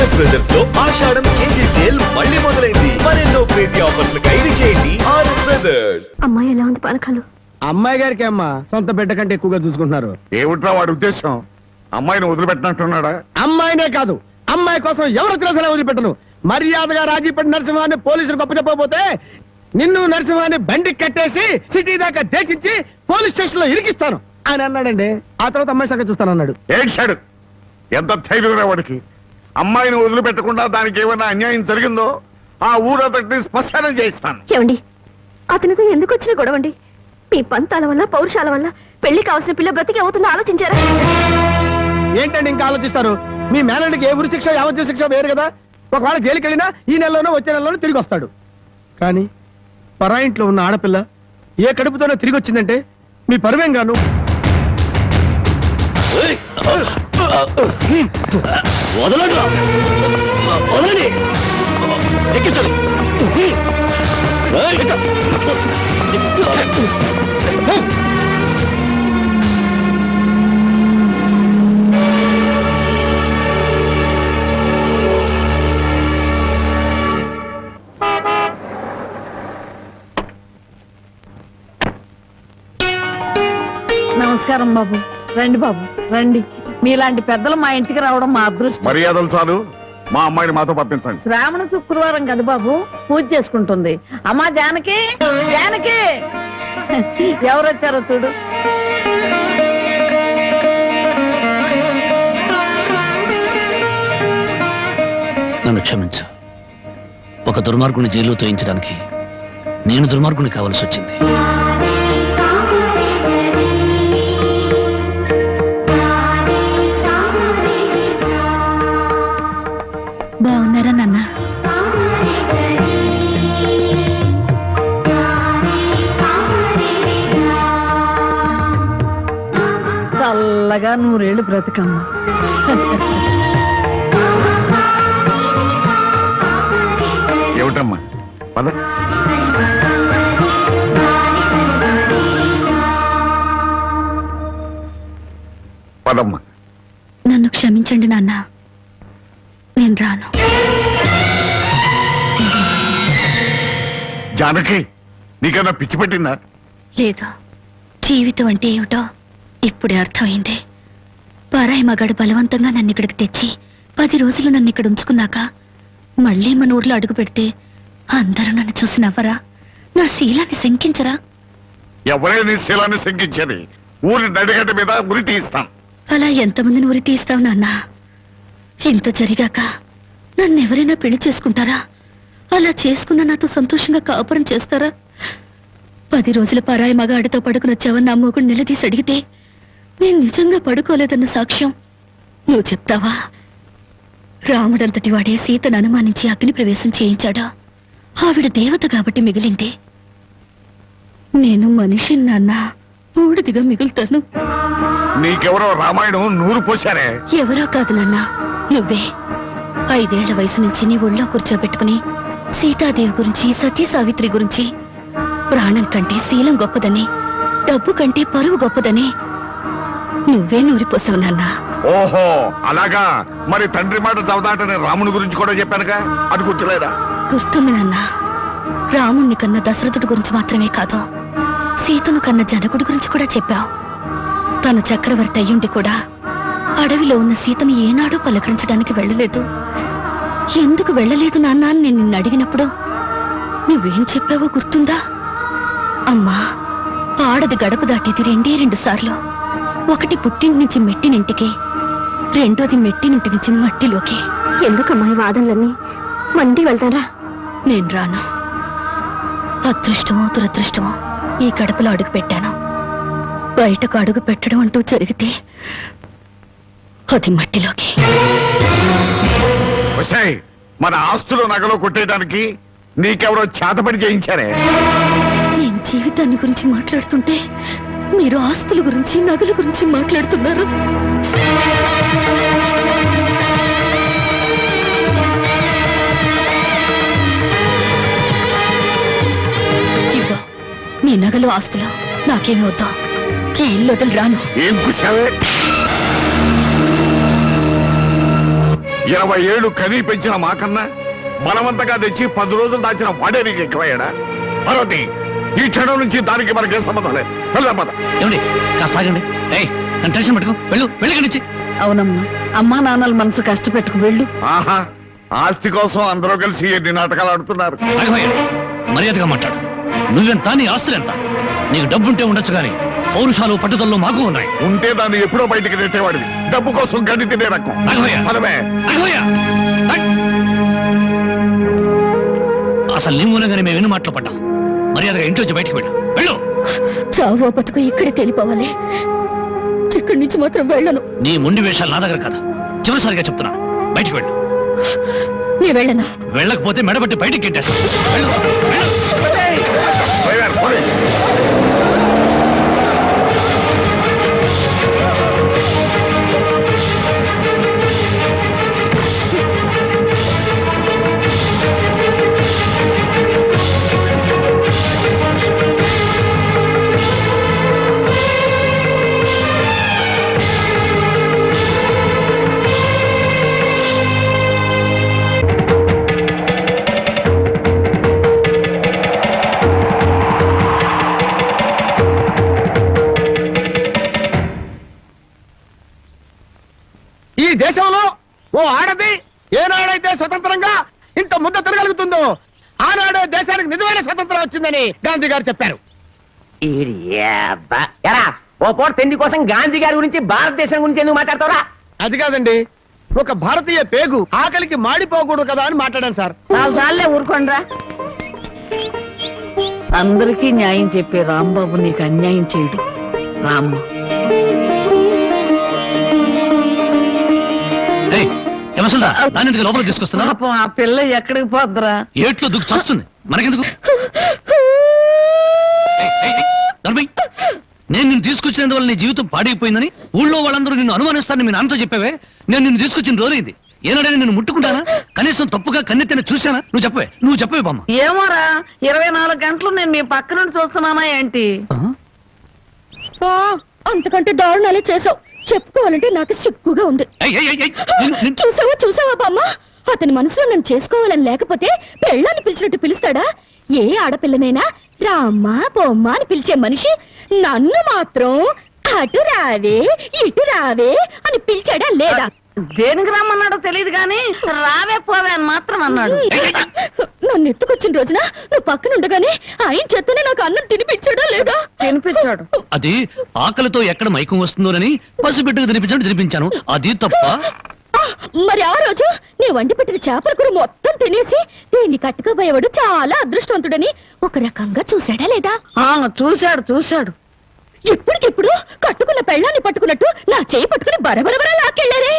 RS brothers లో ఆషాఢం KG sale మళ్ళీ మొదలైంది. మరెన్నో క్రేజీ ఆఫర్స్ ఖైదు చేయండి ఆర్ఎస్ బ్రదర్స్. అమ్మాయి ఎలా ఉంది పనకాలు? అమ్మాయి గారికి అమ్మా సొంత బిడ్డ కంటే ఎక్కువగా చూసుకుంటున్నారు. ఏమిట్రా వాడి ఉద్దేశం? అమ్మాయిని వదిలిపెట్టినట్టున్నాడా? అమ్మాయినే కాదు, అమ్మాయి కోసం ఎవరు తెలిసినా వదిలిపెట్టను. మర్యాదగా రాజీపేట నరసింహాన్ని పోలీసులు గొప్ప చెప్పకపోతే నిన్ను నరసింహాన్ని బండికి కట్టేసి సిటీ దాకా దేకించి పోలీస్ స్టేషన్ లో ఇరికిస్తాను అని అన్నాడండి. ఆ తర్వాత అమ్మాయి సంగతి చూస్తానన్నాడు. ఏడ్చాడు. ఎంత ధైర్యం వాడికి! అమ్మాయిని వదిలిపెట్టకుండా దానికి ఏమైనా అన్యాయం జరిగిందో ఆ ఊరంతటిని శ్మశానం చేయిస్తాను. ఏమండి, అతనితో ఎందుకు వచ్చిన గొడవండి? మీ పంతాల వల్ల పౌరుషాల వల్ల పెళ్లి కావాల్సిన పిల్ల బ్రతికి అవుతుందో ఆలోచించారా? ఏంటండి ఇంకా ఆలోచిస్తారు? మీ మేనడికి ఏ ఉరి శిక్ష యావజ్జీవ శిక్ష వేరు కదా. ఒకవేళ జైలుకి వెళ్ళినా ఈ నెలలోనో వచ్చే నెలలోనో తిరిగి వస్తాడు. కానీ పరాయింట్లో ఉన్న ఆడపిల్ల ఏ కడుపుతోనో తిరిగి వచ్చిందంటే మీ పరువేం గాను. నమస్కారం బాబు. రండి బాబు రండి. మీలాంటి పెద్దలు మా ఇంటికి రావడం మా అదృష్టం. మర్యాదలు చాలు, మా అమ్మాయిని మాతో పంపించండి. శ్రావణ శుక్రవారం కదా బాబు, పూజ చేసుకుంటుంది. అమ్మా జానకి, జానకి ఎవరొచ్చారో చూడు. నన్ను క్షమించు. ఒక దుర్మార్గుని జైలు తోయించడానికి నేను దుర్మార్గుని కావాల్సి వచ్చింది. బాగున్నారా నాన్న? చల్లగా 100 ఏళ్ళు బ్రతికమ్మ. ఏమిటమ్మా? పద. పదమ్మా. నన్ను క్షమించండి నాన్న, నేను రాను. జానకి, నీకన్నా పిచ్చి పెట్టిందా? లేదు, జీవితం అంటే ఏమిటో ఇప్పుడే అర్థమైంది. పరాయి మగాడు బలవంతంగా నన్ను ఇక్కడికి తెచ్చి 10 రోజులు నన్ను ఇక్కడ ఉంచుకున్నాక మళ్ళీ మన ఊర్లో అడుగు పెడితే అందరూ నన్ను చూసి నవ్వరా? నా శీలాన్ని శంకించరా? ఎవరే నీ శీలాన్ని శంకించేది? ఊరి నడిగడ్డ మీద ఉరి తీస్తాం. అలా ఎంతమందిని ఉరి తీస్తావు నాన్న? ఇంత జరిగాక నన్ను ఎవరైనా పెళ్లి చేసుకుంటారా? అలా చేసుకున్న నాతో సంతోషంగా కాపురం చేస్తారా? 10 రోజుల పరాయి మగాడితో పడుకుని వచ్చావని నా మొగుడు నిలదీసి అడిగితే నేను నిజంగా పడుకోలేదన్న సాక్ష్యం నువ్వు చెప్తావా? రాముడంతటి వాడే సీతను అనుమానించి అగ్ని ప్రవేశం చేయించాడా? ఆవిడ దేవత కాబట్టి మిగిలింది. నేను మనిషి నాన్న, బూడిదిగా మిగులుతాను. నీకెవరో రామాయణం 100 పోశారే. ఎవరో కాదు నాన్న, నువ్వే. 5 ఏళ్ల వయసు నుంచి నీ ఒళ్ళో కూర్చోబెట్టుకుని సీతాదేవి గురించి, సతీ సావిత్రి గురించి, ప్రాణం కంటే శీలం గొప్పదని, డబ్బు కంటే పరువు గొప్పదని నువ్వే నూరిపోసావు నాన్న. ఓహో అలాగా. మరి తండ్రి మాట చవదాటని రాముని గురించి కూడా చెప్పానుగా, అది గుర్తులేదా? గుర్తుంది నాన్న. రాముణ్ణి కన్న దశరథుడి గురించి మాత్రమే కాదు, సీతను కన్న జనకుడి గురించి కూడా చెప్పావు. తను చక్రవర్తి అయ్యుండి కూడా అడవిలో ఉన్న సీతను ఏనాడూ పలకరించడానికి వెళ్ళలేదు. ఎందుకు వెళ్ళలేదు నాన్న అని నేను నిన్ను అడిగినప్పుడు నువ్వేం చెప్పావో గుర్తుందా? అమ్మా, ఆడది గడప దాటేది 2 సార్లు. ఒకటి పుట్టింటి నుంచి మెట్టినింటికి, రెండోది మెట్టినింటి నుంచి మట్టిలోకి. ఎందుకమ్మా ఈ వాదనలన్నీ? మండి వెళ్తారా? నేను రాను. అదృష్టమో దురదృష్టమో ఈ గడపలో అడుగు పెట్టాను. బయటకు అడుగు పెట్టడం అంటూ జరిగితే అది మట్టిలోకి. మన ఆస్తులు నగలో కొట్టేయడానికి నీకెవరో చేతపడి చేయించారే? నేను జీవితాన్ని గురించి మాట్లాడుతుంటే మీరు ఆస్తుల గురించి, నగల గురించి మాట్లాడుతున్నారు. ఇదిగో నీ నగలు, ఆస్తులు నాకేమీ వద్దా. ఈ ఇల్లు వదిలి రాను. ఏం కుశావే? 20 ఏళ్ళు కనీ పెంచిన మాకన్నా బలవంతంగా తెచ్చి 10 రోజులు దాచిన వాడే నీకు ఎక్కువయ్యాడా? పార్వతి, ఈ క్షణం నుంచి దానికి మనకే సంబంధం లేదు. వెళ్దాం పద. ఏమండి కాస్త ఆగండి. ఏయ్ నన్ను టెన్షన్ పెట్టుకో. వెళ్ళి నుంచి. అవునమ్మా, అమ్మా నాన్నల మనసు కష్టపెట్టుకు వెళ్ళు. ఆహా, ఆస్తి కోసం అందరూ కలిసి ఎన్ని నాటకాలు ఆడుతున్నారు. రాఘవయ్య మర్యాదగా మాట్లాడు. నువ్వెంత, నీ ఆస్తులెంత? నీకు డబ్బుంటే ఉండొచ్చు కానీ పౌరుషాలు పట్టుదలలో మాకు ఉన్నాయి. ఉంటే దాన్ని ఎప్పుడో బయటికి నెట్టేవాడివి. డబ్బు కోసం గడ్డి తినే రకం. రాఘవయ్య, పదవే. రాఘవయ్య, అసలు నీ మూలంగానే మేము ఎన్ని మాటలు పడ్డాం. మర్యాదగా ఇంటి వచ్చి బయటికి వెళ్ళు. చావో బతుకు ఇక్కడే తెలిపోవాలి. ఇక్కడి నుంచి మాత్రం వెళ్ళను. నీ మొండి వేషాలు నా దగ్గర కదా. చివరిసారిగా చెప్తున్నాను, బయటికి వెళ్ళు. నీ వెళ్ళను. వెళ్ళకపోతే మెడబట్టి బయటికి గెట్టేస్తాను. డ్రైవర్, పోనీ. ఈ దేశంలో ఓ ఆడది ఏనాడైతే స్వతంత్రంగా ఇంత ముద్ద తిరగలుగుతుందో ఆనాడే దేశానికి నిజమైన స్వతంత్రం వచ్చిందని గాంధీ గారు చెప్పారు. ఎరా ఓ పూట తిండి కోసం గాంధీ గారి గురించి భారతదేశం గురించి ఎందుకు మాట్లాడతావురా? అది కాదండి, ఒక భారతీయ పేగు ఆకలికి మాడిపోకూడదు కదా అని మాట్లాడాను సార్. చాలే ఊరుకోండ్రా. అందరికీ న్యాయం చెప్పే రాంబాబు నీకు అన్యాయం చేయడు. రామ్మ, దానికి లోపల తీసుకొస్తున్నా. పాపం ఆ పిల్ల ఎక్కడికి పోద్దురా? ఏట్లో దుక్కు చస్తుంది, మనకెందుకు? నేను నిన్ను తీసుకొచ్చినందువల్ల నీ జీవితం పాడైపోయిందని ఊళ్ళో వాళ్ళందరూ నిన్ను అనుమానిస్తారని మీ నాన్నతో చెప్పావే. నేను నిన్ను తీసుకొచ్చిన రోజైంది. ఏనాడైనా నిన్ను ముట్టుకుంటానా? కనీసం తప్పుగా కన్నెత్తిన చూసానా? నువ్వు చెప్పవే బామ్మ. ఏమోరా, 24 గంటలు నేను మీ పక్క నుండి చూస్తున్నానా ఏంటి? అంతకంటే దారుణాలే చేసావు. చెప్పుకోవాలంటే నాకు సిగ్గుగా ఉంది. చూసావా బామ్మ, అతని మనసులో నన్ను చేసుకోవాలని లేకపోతే పెళ్ళాన్ని పిలిచినట్టు పిలుస్తాడా? ఏ ఆడపిల్లనైనా రామ్మా బొమ్మ అని పిలిచే మనిషి నన్ను మాత్రం అటు రావే ఇటు రావే అని పిలిచాడా లేదా? దేనికి రమ్మన్నాడో తెలియదు గాని రావే పోవే అని మాత్రం అన్నాడు. నన్ను ఎత్తుకొచ్చిన రోజున నువ్వు పక్కన ఉండగానే ఆయన చేతనే నాకు అన్నం తినిపించాడా లేదా? తినిపించాడు. అది ఆకలితో ఎక్కడ మైకం వస్తుందోనని పసిబిడ్డకు తినిపించాను. అది తప్ప? మరి ఆ రోజు నీ వండి పెట్టిన చేపల కూర మొత్తం తినేసి దీన్ని కట్టుకోబోయేవాడు చాలా అదృష్టవంతుడని ఒక రకంగా చూశాడా లేదా? చూశాడు. ఇప్పటికిప్పుడు కట్టుకున్న పెళ్ళాన్ని పట్టుకున్నట్టు నా చేయి పట్టుకుని బరబరబరా లాక్కెళ్ళారే.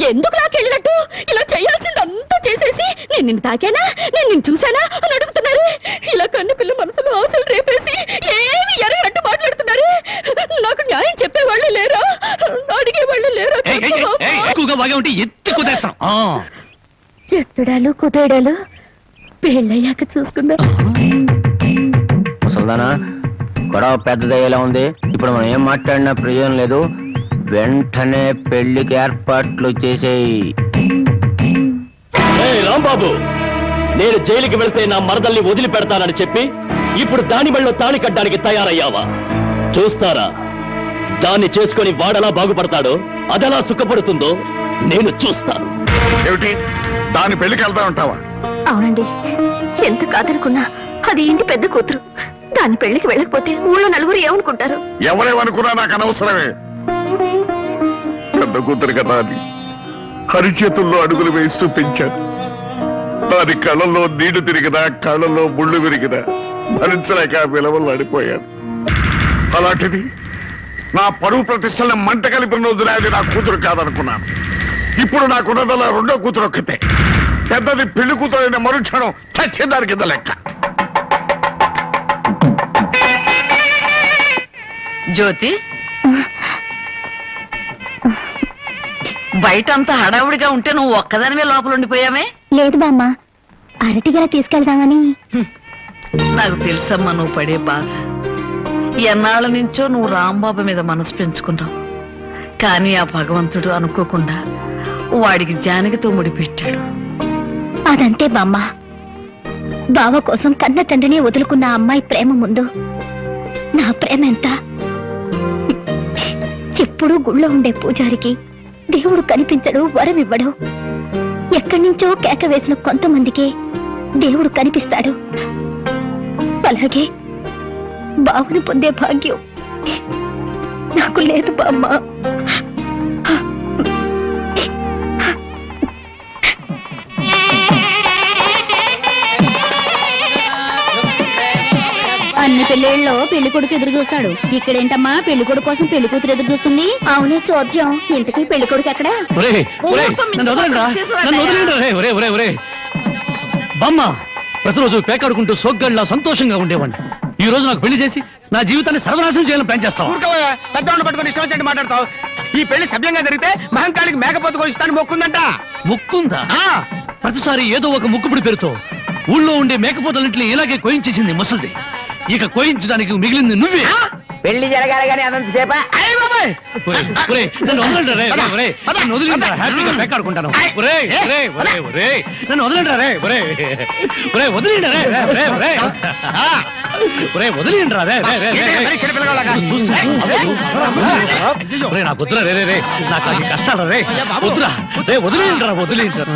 ఎందుకు లాక్కెళ్ళినట్టు? ఇలా చేయాల్సిందంతా చేసేసి నేను నిన్ను తాకానా, నేను నిన్ను చూశానా అని అడుగుతున్నారు. ఇలా కన్ను పిల్ల మనసులో ఆశలు రేపేసి ఏమి ఎరగనట్టు మాట్లాడుతున్నారు. నాకు న్యాయం చెప్పేవాళ్ళే లేరా? అడిగేవాళ్ళే లేరా? ఎత్తుడాలు కుదేడాలు పెళ్ళయ్యాక చూసుకున్నా. ముసల్దానా, గొడవ పెద్దదయ్యేలా ఉంది. ఇప్పుడు మనం ఏం మాట్లాడినా ప్రయోజనం లేదు. వెంటనే పెళ్లికి ఏర్పాట్లు చేసేయి. రాంబాబు, నేను జైలుకి వెళ్తే నా మరదల్ని వదిలిపెడతానని చెప్పి ఇప్పుడు దాని మెళ్ళో తాళి కట్టడానికి తయారయ్యావా? చూస్తారా దాన్ని చేసుకొని వాడలా బాగుపడతాడో, అదెలా సుఖపడుతుందో నేను చూస్తాను. ఏమిటి దాని పెళ్లికి వెళ్తా ఉంటావా? అవునండి, ఎంత కాదనుకున్నా అది ఇంటి పెద్ద కూతురు. దాని పెళ్లికి వెళ్ళకపోతే ఊళ్ళో నలుగురు ఏమనుకుంటారు? ఎవరేమనుకున్నా నాకు అనవసరమే. పెద్ద కూతురు కదా అని హరిచేతుల్లో అడుగులు వేస్తూ పెంచాను. దాని కళ్ళల్లో నీళ్లు తిరిగినా కళ్ళల్లో ముళ్ళు విరిగినా భరించలేక విలవలు అడిపోయాను. అలాంటిది నా పరువు ప్రతిష్టలను మంట కలిపిన రోజున అది నా కూతురు కాదనుకున్నాను. ఇప్పుడు నాకున్నదల్లా రెండో కూతురు ఒక్కతే. పెద్దది పెళ్లి కూతురు అయిన మరుక్షణం చచ్చేదాని కింద లెక్క. జ్యోతి, బయటంతా హడావుడిగా ఉంటే నువ్వు ఒక్కదానివే లోపల ఉండిపోయామే? లేదు బామ్మ, అరటిగల తీసుకెళ్దామని. నాకు తెలుసమ్మా నువ్వు పడే బాధ. ఎన్నాళ్ళ నుంచో నువ్వు రాంబాబు మీద మనసు పెంచుకున్నావు. కానీ ఆ భగవంతుడు అనుకోకుండా వాడికి జానకితో ముడిపెట్టాడు. అదంతే బామ్మ. బావ కోసం కన్న తండ్రిని వదులుకున్న ఆ అమ్మాయి ప్రేమ ముందు నా ప్రేమ ఎంత? ఎప్పుడూ గుళ్ళో ఉండే పూజారికి దేవుడు కనిపించడు, వరం ఇవ్వడు. ఎక్కడి నుంచో కేక వేసిన కొంతమందికి దేవుడు కనిపిస్తాడు. అలాగే బావను పొందే భాగ్యం నాకు లేదు బామ్మ. అన్ని పెళ్ళిళ్ళలో పెళ్లి కొడుకు ఎదురు చూస్తాడు. ఇక్కడేంటమ్మా పెళ్లి కొడుకు కోసం పెళ్లి కూతురు ఎదురు చూస్తుంది? అవునే చోద్యం. ఇంతకీ పెళ్లి కొడుకు ఎక్కడా? బామ్మ, ప్రతిరోజు పేకాడుకుంటూ సోగ్గాడిలా సంతోషంగా ఉండేవాడిని. ఈ రోజు నాకు పెళ్లి చేసి నా జీవితాన్ని సర్వనాశనం చేయాలని ప్లాన్ చేస్తావా? పెద్దవాళ్ళు పట్టుకొని ఇష్టం వచ్చినట్టు మాట్లాడతావు. ఈ పెళ్లి సభ్యంగా జరిగితే మహంకాళికి మేకపోతు కోసిస్తాను మొక్కుందంట. ముక్కుందా? ప్రతిసారి ఏదో ఒక ముక్కుపుడి పేరుతో ఊళ్ళో ఉండే మేకపోతలన్నింటినీ ఇలాగే కోయించేసింది ముసలిది. ఇక కోయించడానికి మిగిలింది నువ్వే. పెళ్లి జరగాలి కానీ అదంతసేపా? నన్ను వదలండి రే, నన్ను వదిలిండ్రా, హ్యాపీగా పేకాడుకుంటాను. నన్ను వదలండి రే, వదిలిండ్రా నాకు వద్దురా రే, నాకు అది కష్టాలు రే, వద్దురా రే, వదిలిండ్రా. వదలండి రే.